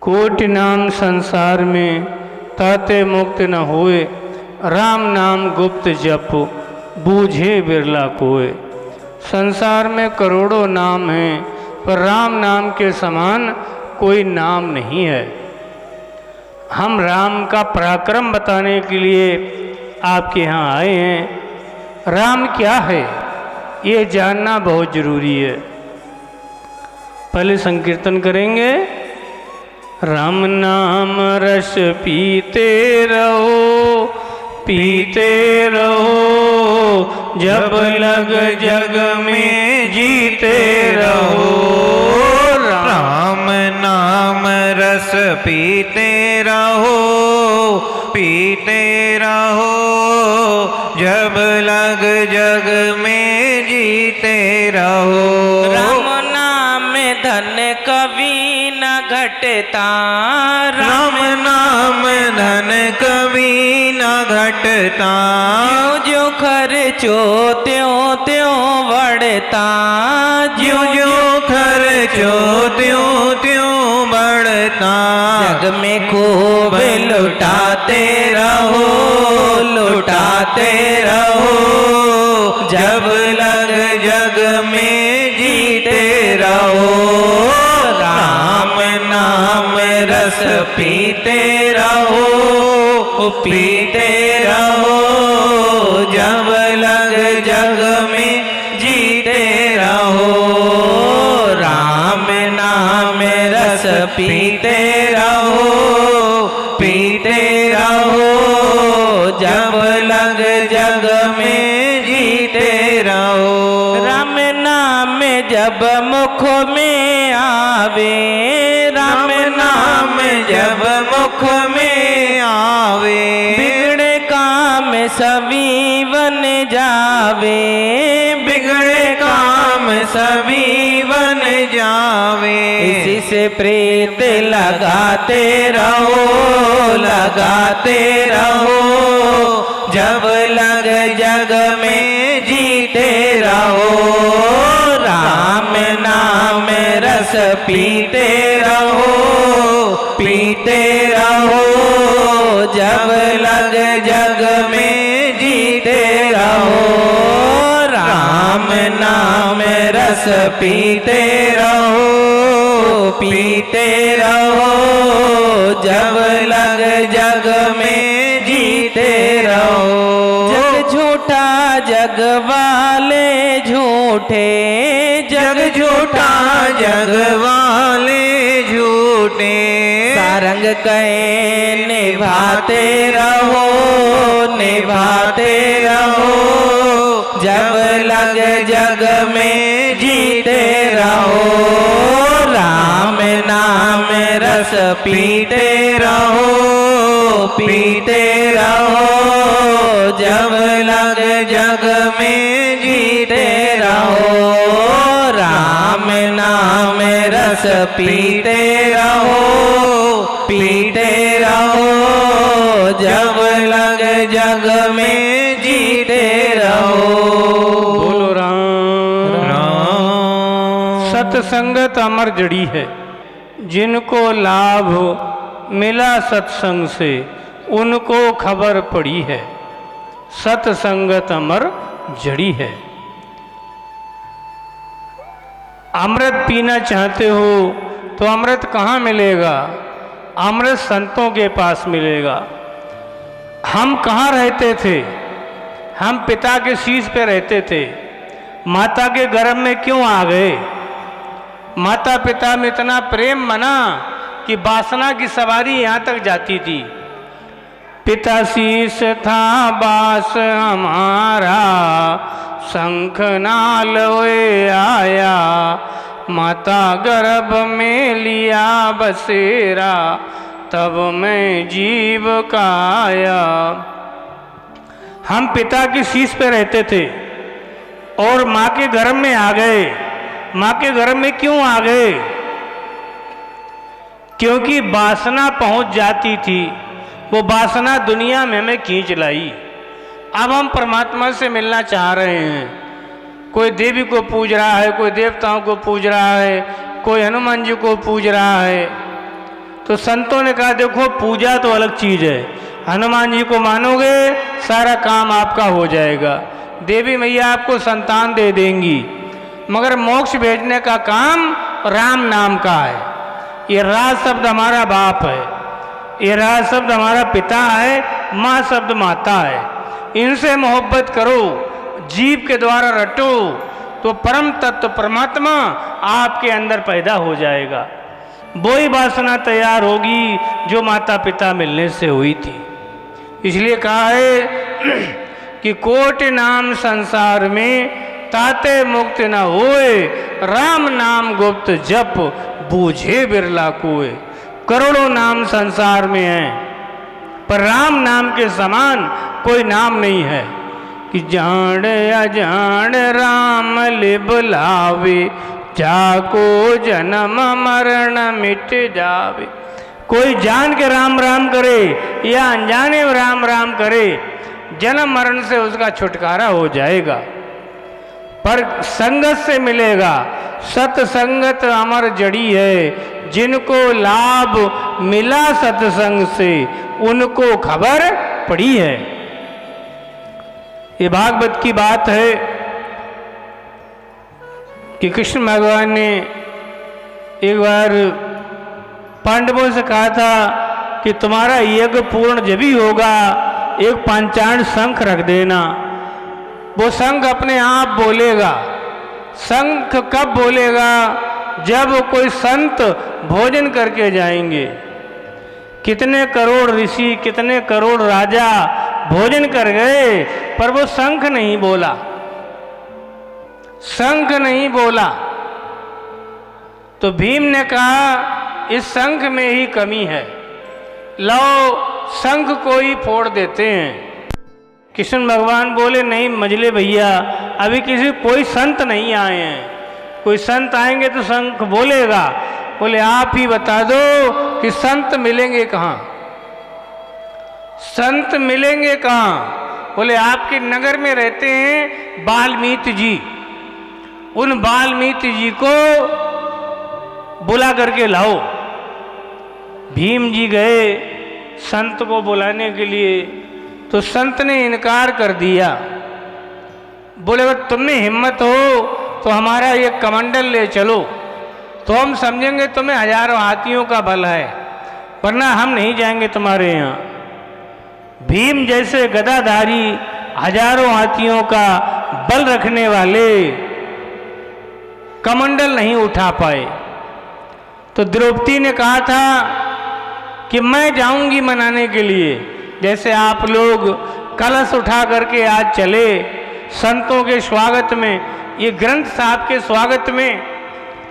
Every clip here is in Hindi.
कोटि नाम संसार में ताते मुक्त न होए, राम नाम गुप्त जप बूझे बिरला कोय। संसार में करोड़ों नाम हैं, पर राम नाम के समान कोई नाम नहीं है। हम राम का पराक्रम बताने के लिए आपके यहाँ आए हैं। राम क्या है ये जानना बहुत जरूरी है। पहले संकीर्तन करेंगे। राम नाम रस पीते रहो, पीते रहो, जब लग जग में जीते रहो। राम नाम रस पीते रहो, पीते रहो, जब लग जग में जीते रहो। राम नाम धन कभी न घटता, राम नाम धन कभी न घटता। जो खर्चो त्यों त्यों बढ़ता, जो जो खर्चो त्यों त्यों बढ़ता। जग में खूब लुटाते रहो, लुटाते रहो, जब लग जग में जीते रहो। राम नाम रस पीते रहो, पीते रहो, जब लग जग में जीते रहो। राम नाम रस पीते रहो, पीते रहो, जब लग जग में जीते रहो। राम नाम जब मुख में आवे, राम नाम जब मुख में आवे। बिगड़े काम सभी बन जावे, बिगड़े काम सभी बन जावे। इसी से प्रीत लगाते रहो, लगाते रहो, जब लग जग में जीते रहो। राम नाम रस पीते रहो, पीते रहो, जब लग जग में जीते रहो। राम नाम रस पीते रहो, पीते रहो, जब लग जग में जीते रहो। जग झूठा जग वाले झूठे, जग झूठा जग वाले झूठे। सारंग कहे निभाते रहो, निभाते रहो, जब लग जग में जीते रहो। राम नाम रस पीते रहो, पीते रहो, जब लग जग में जीते रहो। राम नाम रस पीते रहो, पीते रहो, जब लग जग में जीते रहो। बोलो राम। राम। सत्संगत अमर जड़ी है, जिनको लाभ मिला सत्संग से उनको खबर पड़ी है। सत्संगत अमर जड़ी है। अमृत पीना चाहते हो तो अमृत कहाँ मिलेगा? अमृत संतों के पास मिलेगा। हम कहाँ रहते थे? हम पिता के शीश पे रहते थे। माता के गर्भ में क्यों आ गए? माता पिता में इतना प्रेम बना कि वासना की सवारी यहाँ तक जाती थी। पिता शीश था बास हमारा, शंख नाल हुए आया, माता गर्भ में लिया बसेरा, तब मैं जीव का आया। हम पिता की शीश पे रहते थे और माँ के गर्भ में आ गए। माँ के गर्भ में क्यों आ गए? क्योंकि वासना पहुंच जाती थी। वो वासना दुनिया में हमें खींच लाई। अब हम परमात्मा से मिलना चाह रहे हैं। कोई देवी को पूज रहा है, कोई देवताओं को पूज रहा है, कोई हनुमान जी को पूज रहा है। तो संतों ने कहा देखो पूजा तो अलग चीज़ है, हनुमान जी को मानोगे सारा काम आपका हो जाएगा, देवी मैया आपको संतान दे देंगी, मगर मोक्ष भेजने का काम राम नाम का है। ये रा शब्द हमारा बाप है, ये रा शब्द हमारा पिता है, माँ शब्द माता है। इनसे मोहब्बत करो, जीव के द्वारा रटो, तो परम तत्व परमात्मा आपके अंदर पैदा हो जाएगा। वही वासना तैयार होगी जो माता पिता मिलने से हुई थी। इसलिए कहा है कि कोटि नाम संसार में ताते मुक्त न होए, राम नाम गुप्त जप बूझे बिरला कोय। करोड़ों नाम संसार में हैं, पर राम नाम के समान कोई नाम नहीं है। कि जान अजान राम लिबलावे, जाको जन्म मरण मिट जावे। कोई जान के राम राम करे या अनजाने राम राम करे, जन्म मरण से उसका छुटकारा हो जाएगा। पर संगत से मिलेगा, सत्संगत अमर जड़ी है, जिनको लाभ मिला सत्संग से उनको खबर पड़ी है। ये भागवत की बात है कि कृष्ण भगवान ने एक बार पांडवों से कहा था कि तुम्हारा यज्ञ पूर्ण जब ही होगा एक पंचांड शंख रख देना। वो शंख अपने आप बोलेगा। शंख कब बोलेगा? जब कोई संत भोजन करके जाएंगे। कितने करोड़ ऋषि, कितने करोड़ राजा भोजन कर गए, पर वो शंख नहीं बोला, शंख नहीं बोला। तो भीम ने कहा इस शंख में ही कमी है, लो शंख को ही फोड़ देते हैं। कृष्ण भगवान बोले नहीं मजले भैया, अभी कोई संत नहीं आए हैं, कोई संत आएंगे तो शंख बोलेगा। बोले आप ही बता दो कि संत मिलेंगे कहाँ, संत मिलेंगे कहाँ? बोले आपके नगर में रहते हैं वाल्मीकि जी, उन वाल्मीकि जी को बुला करके लाओ। भीम जी गए संत को बुलाने के लिए, तो संत ने इनकार कर दिया। बोले अगर तुम्हें हिम्मत हो तो हमारा ये कमंडल ले चलो, तो हम समझेंगे तुम्हें हजारों हाथियों का बल है, वरना हम नहीं जाएंगे तुम्हारे यहाँ। भीम जैसे गदाधारी हजारों हाथियों का बल रखने वाले कमंडल नहीं उठा पाए। तो द्रौपदी ने कहा था कि मैं जाऊंगी मनाने के लिए, जैसे आप लोग कलश उठा करके आज चले संतों के स्वागत में, ये ग्रंथ साहब के स्वागत में,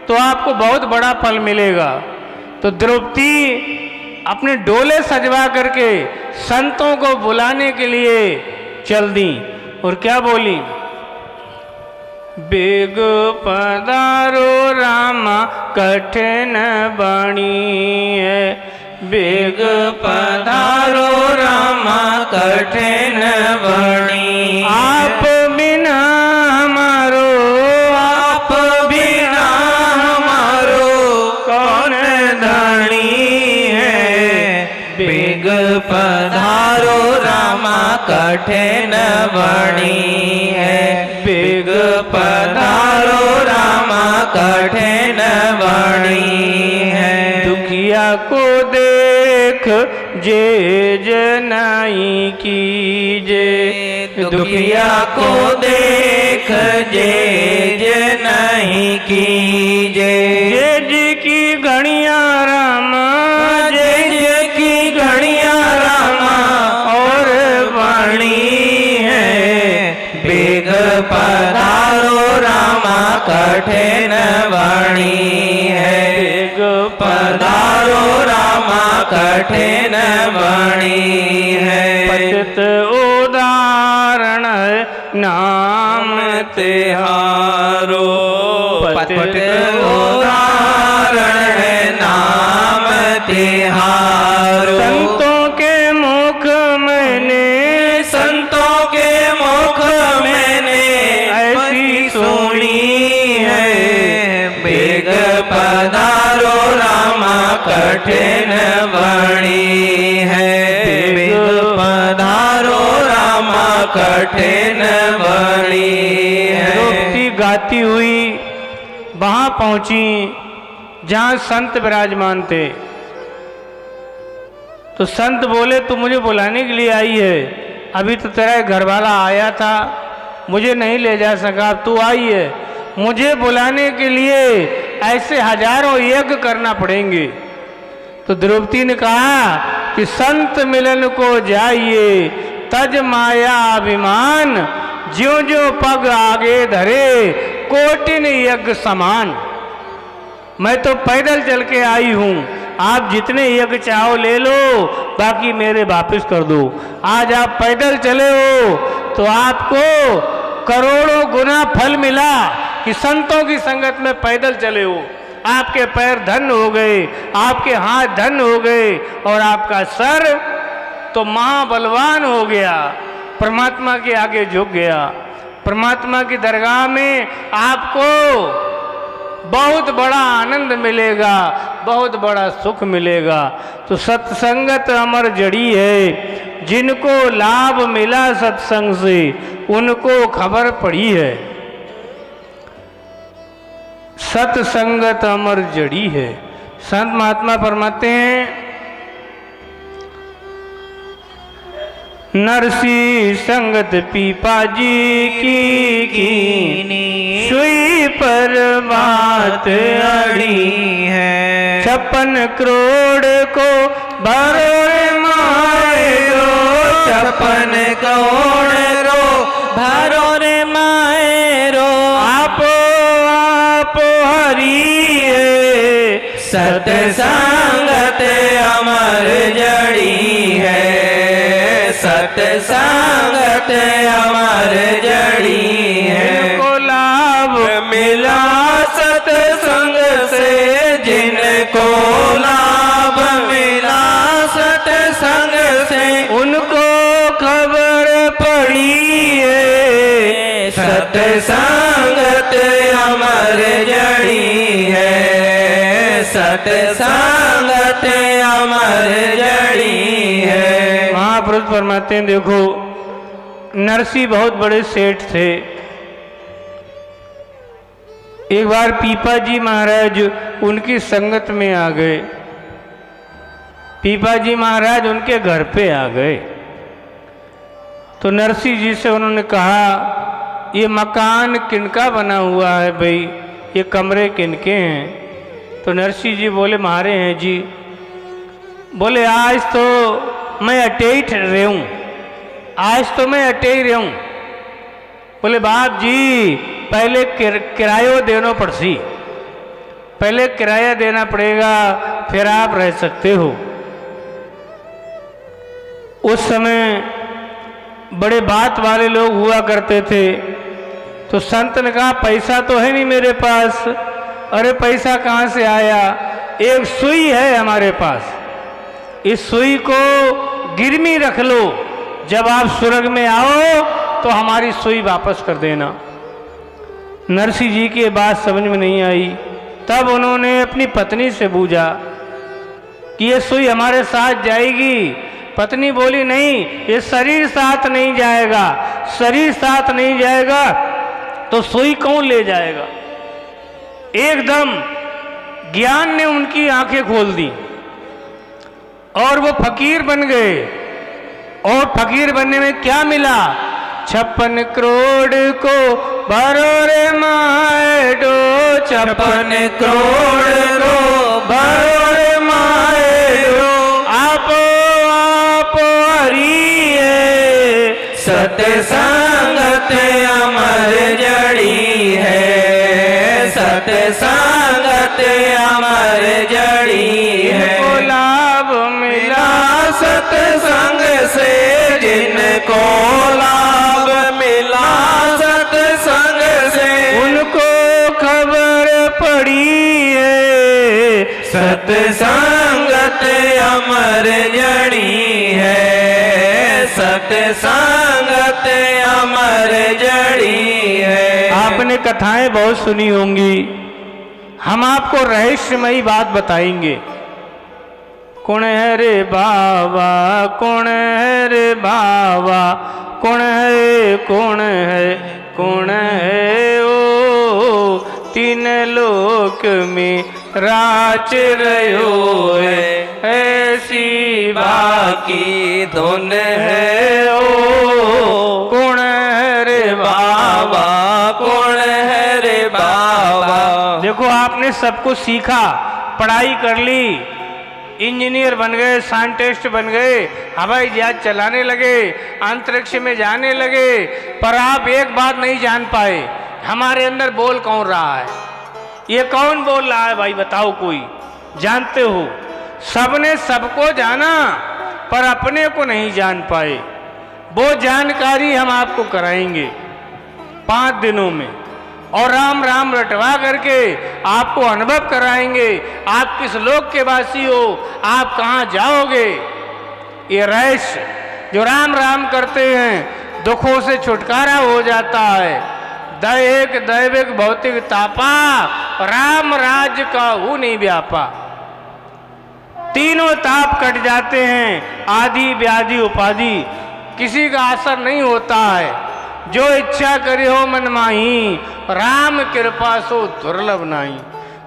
तो आपको बहुत बड़ा फल मिलेगा। तो द्रौपदी अपने डोले सजवा करके संतों को बुलाने के लिए चल दी, और क्या बोली? बेग पधारो रामा कठिन बाणी है, बेग पधारो रामा कठिन बाणी। आप बिना हमारो, आप बिना हमारो कौन धनी है। बेग पधारो रामा कठिन बाणी है, बेग पधारो रामा कठिन बाणी है। दुखिया को देख जे जनाई कीजे, दुखिया को देख जे नहीं कीजे। जे जी की घड़िया रामा, जे की घड़िया रामा और बाणी है। बेग पधारो रामा कठिन बाणी है, बेग पधारो रामा कठिन बाणी है। पतित उदाहरण नाम तिहारो, पतित उदाहरण है नाम तिहारो। संतों के मुख मैंने, संतों के मुख मैंने ऐसी सुनी है। बेग पधारो रामा कठिन कठिन बनी है। द्रौपदी गाती हुई वहां पहुंची जहां संत विराजमान थे। तो संत बोले तू मुझे बुलाने के लिए आई है, अभी तो तेरा घर वाला आया था, मुझे नहीं ले जा सका, तू आई है, मुझे बुलाने के लिए ऐसे हजारों यज्ञ करना पड़ेंगे। तो द्रौपदी ने कहा कि संत मिलन को जाइए तज माया अभिमान, ज्यों ज्यों पग आगे धरे कोटिन यज्ञ समान। मैं तो पैदल चल के आई हूँ, आप जितने यज्ञ चाहो ले लो, बाकी मेरे वापस कर दो। आज आप पैदल चले हो तो आपको करोड़ों गुना फल मिला कि संतों की संगत में पैदल चले हो। आपके पैर धन्य हो गए, आपके हाथ धन्य हो गए और आपका सर तो महाबलवान हो गया, परमात्मा के आगे झुक गया। परमात्मा की दरगाह में आपको बहुत बड़ा आनंद मिलेगा, बहुत बड़ा सुख मिलेगा। तो सत्संगत अमर जड़ी है, जिनको लाभ मिला सत्संग से उनको खबर पड़ी है। सत्संगत अमर जड़ी है। संत महात्मा फरमाते हैं नरसी संगत पीपाजी की सुई पर बात अड़ी है। 56 करोड़ को भरोरे मारो, 56 करोड़ रो भरोरे मारो, आपो हरि है। सत्संगत अमर जड़ी है, सत्संगत अमर जड़ी है। इनको लाभ मिला सत्संग से, जिनको लाभ मिला सत्संग से, उनको खबर पड़ी है। सत्संगत अमर जड़ी है, सत्संगत अमर जड़ी है। महापुरुष फरमाते हैं देखो, नरसी बहुत बड़े सेठ थे। एक बार पीपाजी महाराज उनकी संगत में आ गए। पीपाजी महाराज उनके घर पे आ गए तो नरसी जी से उन्होंने कहा ये मकान किनका बना हुआ है भाई, ये कमरे किनके हैं? तो नरसी जी बोले हमारे हैं जी। बोले आज तो मैं अटेट रहे हूँ, आज तो मैं अटे रहा हूँ। बोले बाप जी पहले किरायो देना पड़सी, पहले किराया देना पड़ेगा फिर आप रह सकते हो। उस समय बड़े बात वाले लोग हुआ करते थे। तो संत ने कहा पैसा तो है नहीं मेरे पास। अरे पैसा कहाँ से आया? एक सुई है हमारे पास, इस सुई को गिरवी रख लो, जब आप स्वर्ग में आओ तो हमारी सुई वापस कर देना। नरसी जी की बात समझ में नहीं आई। तब उन्होंने अपनी पत्नी से पूछा कि ये सुई हमारे साथ जाएगी? पत्नी बोली नहीं, ये शरीर साथ नहीं जाएगा, शरीर साथ नहीं जाएगा तो सुई कौन ले जाएगा? एकदम ज्ञान ने उनकी आंखें खोल दी और वो फकीर बन गए। और फकीर बनने में क्या मिला? 56 करोड़ को भरोरे माएडो, 56 करोड़ को भरोरे माएडो, आपो हरि है। सत्संगत अमर जड़ी है, सत्संगत अमर जड़ी है। इनको लाभ मिला सत्संग से, जिनको लाभ मिला सत्संग से, उनको खबर पड़ी है। सत्संगत अमर जड़ी है, सत्संगत अमर जड़ी है। आपने कथाएं बहुत सुनी होंगी, हम आपको रहस्यमयी बात बताएंगे। कौन है रे बाबा, कौन है रे बाबा, कौन है कौन है कौन है ओ तीन लोक में राच रहो है ऐसी बाकी धुन है ओ कौन है रे बाबा, कौन है रे बाबा। देखो आपने सब कुछ सीखा, पढ़ाई कर ली, इंजीनियर बन गए, साइंटिस्ट बन गए, हवाई जहाज चलाने लगे, अंतरिक्ष में जाने लगे, पर आप एक बात नहीं जान पाए, हमारे अंदर बोल कौन रहा है? ये कौन बोल रहा है भाई बताओ, कोई जानते हो? सबने सबको जाना पर अपने को नहीं जान पाए। वो जानकारी हम आपको कराएंगे 5 दिनों में, और राम राम रटवा करके आपको अनुभव कराएंगे। आप किस लोक के वासी हो, आप कहाँ जाओगे। ये रहस्य जो राम राम करते हैं दुखों से छुटकारा हो जाता है। दैहिक दैविक भौतिक तापा राम राज्य का हु नहीं व्यापा। तीनों ताप कट जाते हैं, आदि व्याधि उपाधि किसी का असर नहीं होता है। जो इच्छा करे हो मन माही, राम कृपा सो दुर्लभ नाही।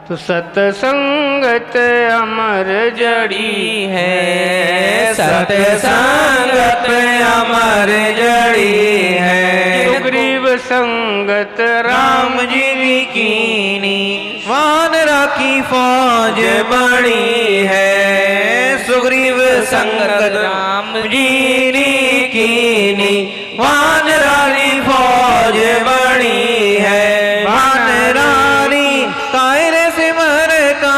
तो सत्संगत अमर जड़ी है, सत्संगत अमर जड़ी है। सुग्रीव संगत राम जी कीनी, वानरा की फौज बड़ी है। सुग्रीव संगत राम जी कीनी, वानरा की फौज बड़ी है। वानरानी कायरे सिमर का,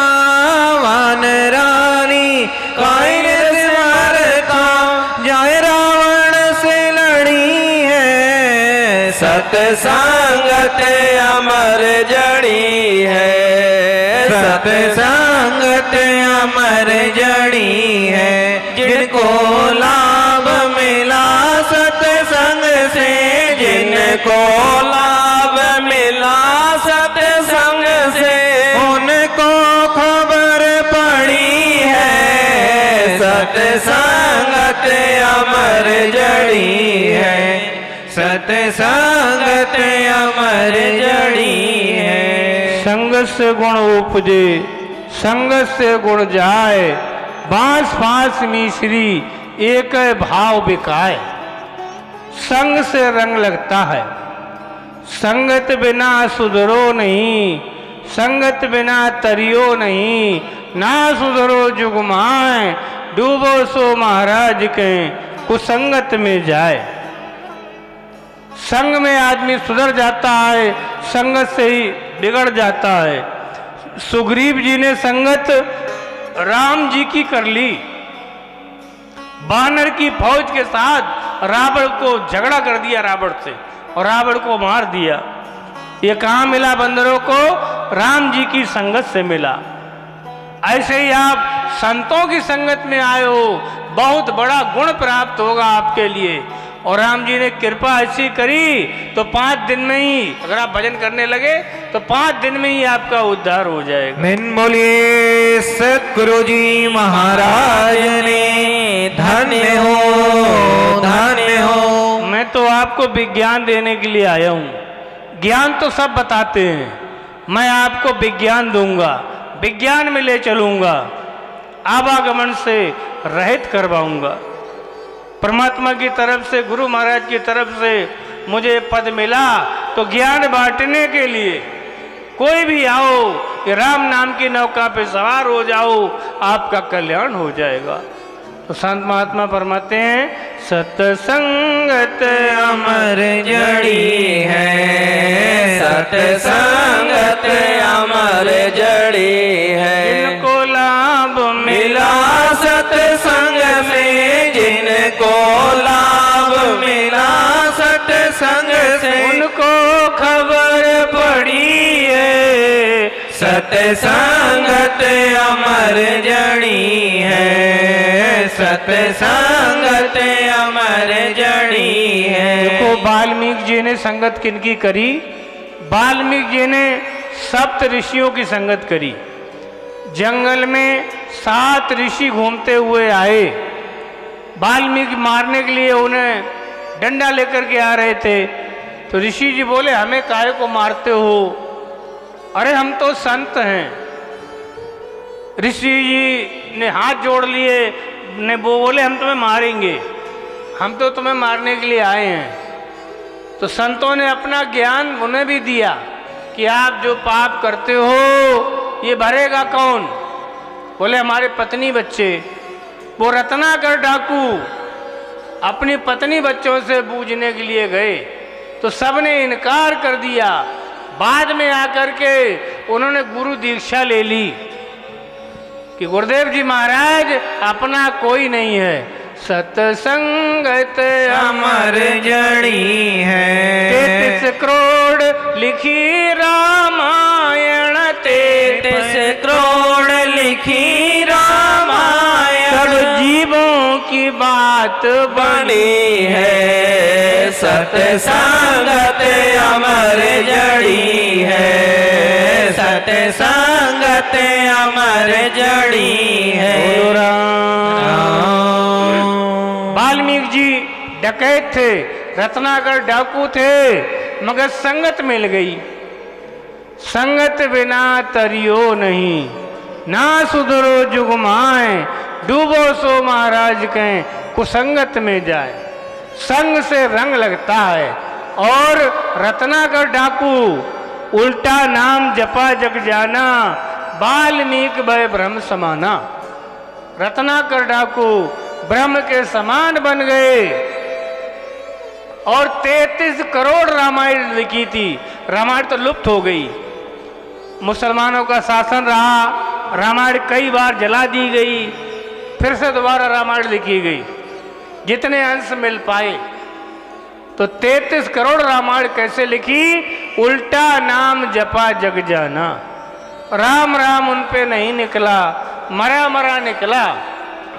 वानरानी कायरे सिमर का, जाए रावण से लड़ी है। सत्संगत अमर जड़ी है, सत्संगत अमर जड़ी है। जिनको लाभ मिला सत्संग से, जिनको लाभ मिला सत्संग से, उनको खबर पड़ी है। सत्संगत अमर जड़ी है, सत्संगत अमर जड़ी है। संग से गुण उपजे संग से गुण जाए, बांस फांस मिश्री एक भाव बिकाए। संग से रंग लगता है, संगत बिना सुधरो नहीं, संगत बिना तरियो नहीं। ना सुधरो जुगमाए, डूबो सो महाराज के कुसंगत में जाए। संग में आदमी सुधर जाता है, संगत से ही बिगड़ जाता है। सुग्रीव जी ने संगत राम जी की कर ली, बानर की फौज के साथ रावण को झगड़ा कर दिया रावण से, और रावण को मार दिया। ये कहाँ मिला बंदरों को? राम जी की संगत से मिला। ऐसे ही आप संतों की संगत में आए हो, बहुत बड़ा गुण प्राप्त होगा आपके लिए। और राम जी ने कृपा ऐसी करी तो 5 दिन में ही, अगर आप भजन करने लगे तो 5 दिन में ही आपका उद्धार हो जाएगा। मिन बोलिए सतगुरु जी महाराज ने, धन्य हो धन्य हो। मैं तो आपको विज्ञान देने के लिए आया हूँ। ज्ञान तो सब बताते हैं, मैं आपको विज्ञान दूंगा, विज्ञान में ले चलूंगा, आवागमन से रहित करवाऊंगा। परमात्मा की तरफ से, गुरु महाराज की तरफ से मुझे पद मिला तो ज्ञान बांटने के लिए कोई भी आओ, कि राम नाम की नौका पे सवार हो जाओ, आपका कल्याण हो जाएगा। तो संत महात्मा फरमाते हैं, सत्संगत अमर जड़ी है, सत्संगत अमर जड़ी है। जिनको लाभ मिला सत्संग में, जिनको लाभ मिला सत्संग से, उनको खबर पड़ी है। सत्संगत अमर जड़ी है, सत्संगत अमर जड़ी है। देखो वाल्मीकि जी ने संगत किनकी करी? वाल्मीकि जी ने 7 ऋषियों की संगत करी। जंगल में 7 ऋषि घूमते हुए आए, वाल्मीकि मारने के लिए उन्हें डंडा लेकर के आ रहे थे। तो ऋषि जी बोले, हमें काहे को मारते हो? अरे हम तो संत हैं। ऋषि जी ने हाथ जोड़ लिए, ने वो बोले, हम तुम्हें मारेंगे, हम तो तुम्हें मारने के लिए आए हैं। तो संतों ने अपना ज्ञान उन्हें भी दिया कि आप जो पाप करते हो ये भरेगा कौन? बोले, हमारे पत्नी बच्चे। वो रत्नाकर डाकू अपनी पत्नी बच्चों से पूजने के लिए गए तो सबने इनकार कर दिया। बाद में आकर के उन्होंने गुरु दीक्षा ले ली कि गुरुदेव जी महाराज अपना कोई नहीं है, सत्संगत अमर जड़ी है। 33 करोड़ लिखी रामायण, 33 करोड़ लिखी रामायण, सब जीवों की बात बड़ी है। सत्संगत अमर जड़ी है, सत्संगत अमर जड़ी है। वाल्मीकि जी डकैत थे, रत्नाकर डाकू थे, मगर संगत मिल गई। संगत बिना तरियो नहीं, ना सुधरो जुगमाए, डूबो सो महाराज कहें कुसंगत में जाए। संग से रंग लगता है। और रत्नाकर डाकू उल्टा नाम जपा जग जाना, वाल्मीकि भय ब्रह्म समाना। रत्नाकर डाकू ब्रह्म के समान बन गए। और 33 करोड़ रामायण लिखी थी। रामायण तो लुप्त हो गई, मुसलमानों का शासन रहा, रामायण कई बार जला दी गई, फिर से दोबारा रामायण लिखी गई जितने अंश मिल पाए। तो 33 करोड़ रामायण कैसे लिखी? उल्टा नाम जपा जग जाना। राम राम उन पे नहीं निकला, मरा मरा निकला।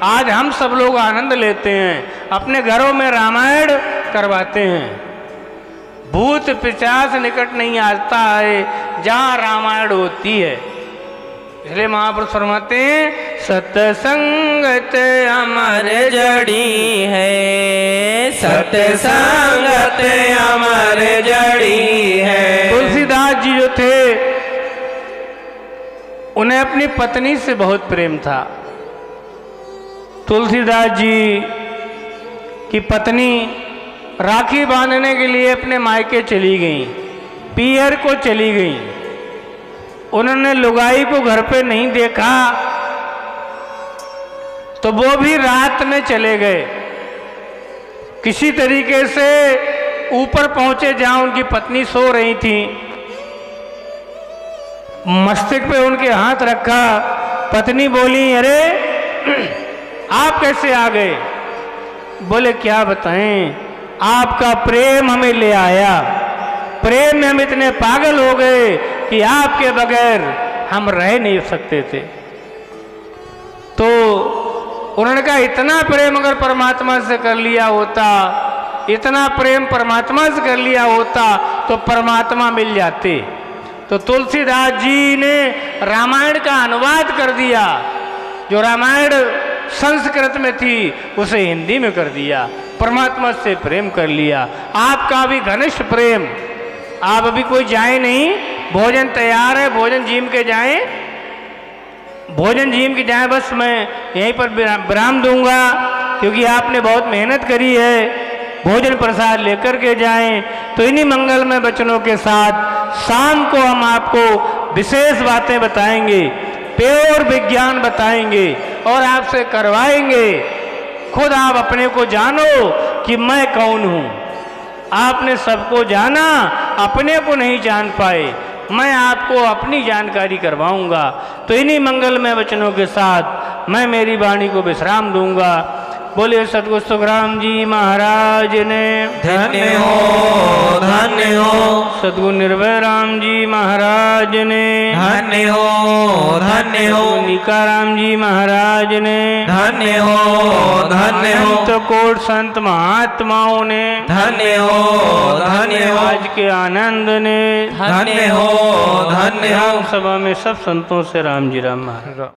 आज हम सब लोग आनंद लेते हैं, अपने घरों में रामायण करवाते हैं। भूत पिशाच निकट नहीं आता है जहाँ रामायण होती है। इसलिए महापुरुष फरमाते हैं, सत्संगत अमर जड़ी है, सत्संगत अमर जड़ी है। तुलसीदास जी जो थे उन्हें अपनी पत्नी से बहुत प्रेम था। तुलसीदास जी की पत्नी राखी बांधने के लिए अपने मायके चली गई, पीहर को चली गई। उन्होंने लुगाई को घर पे नहीं देखा तो वो भी रात में चले गए। किसी तरीके से ऊपर पहुंचे जहां उनकी पत्नी सो रही थी। मस्तक पे उनके हाथ रखा। पत्नी बोली, अरे आप कैसे आ गए? बोले, क्या बताएं, आपका प्रेम हमें ले आया। प्रेम में हम इतने पागल हो गए कि आपके बगैर हम रह नहीं सकते थे। तो उन्होंने कहा, इतना प्रेम अगर परमात्मा से कर लिया होता, इतना प्रेम परमात्मा से कर लिया होता तो परमात्मा मिल जाते। तो तुलसीदास जी ने रामायण का अनुवाद कर दिया। जो रामायण संस्कृत में थी उसे हिंदी में कर दिया, परमात्मा से प्रेम कर लिया। आपका भी घनिष्ठ प्रेम। आप अभी कोई जाए नहीं, भोजन तैयार है, भोजन जीम के जाएं, भोजन जीम के जाएं। बस मैं यहीं पर विराम दूंगा क्योंकि आपने बहुत मेहनत करी है। भोजन प्रसाद लेकर के जाएं। तो इन्हीं मंगलमय वचनों के साथ शाम को हम आपको विशेष बातें बताएंगे, प्योर विज्ञान बताएंगे और आपसे करवाएंगे। खुद आप अपने को जानो कि मैं कौन हूँ। आपने सबको जाना, अपने को नहीं जान पाए। मैं आपको अपनी जानकारी करवाऊंगा। तो इन्हीं मंगलमय वचनों के साथ मैं मेरी वाणी को विश्राम दूंगा। बोले सतगुरु सुखराम जी महाराज ने धन्य हो, धन्य हो। सतगुरु निर्भय राम जी महाराज ने धन्य हो, धन्य हो। निकाराम जी महाराज ने धन्य हो, धन्य हो। संत कोट संत महात्माओं ने धन्य हो, धन्य हो। आज के आनंद ने धन्य हो, धन्य हो। सभा में सब संतों से राम जी राम महाराज।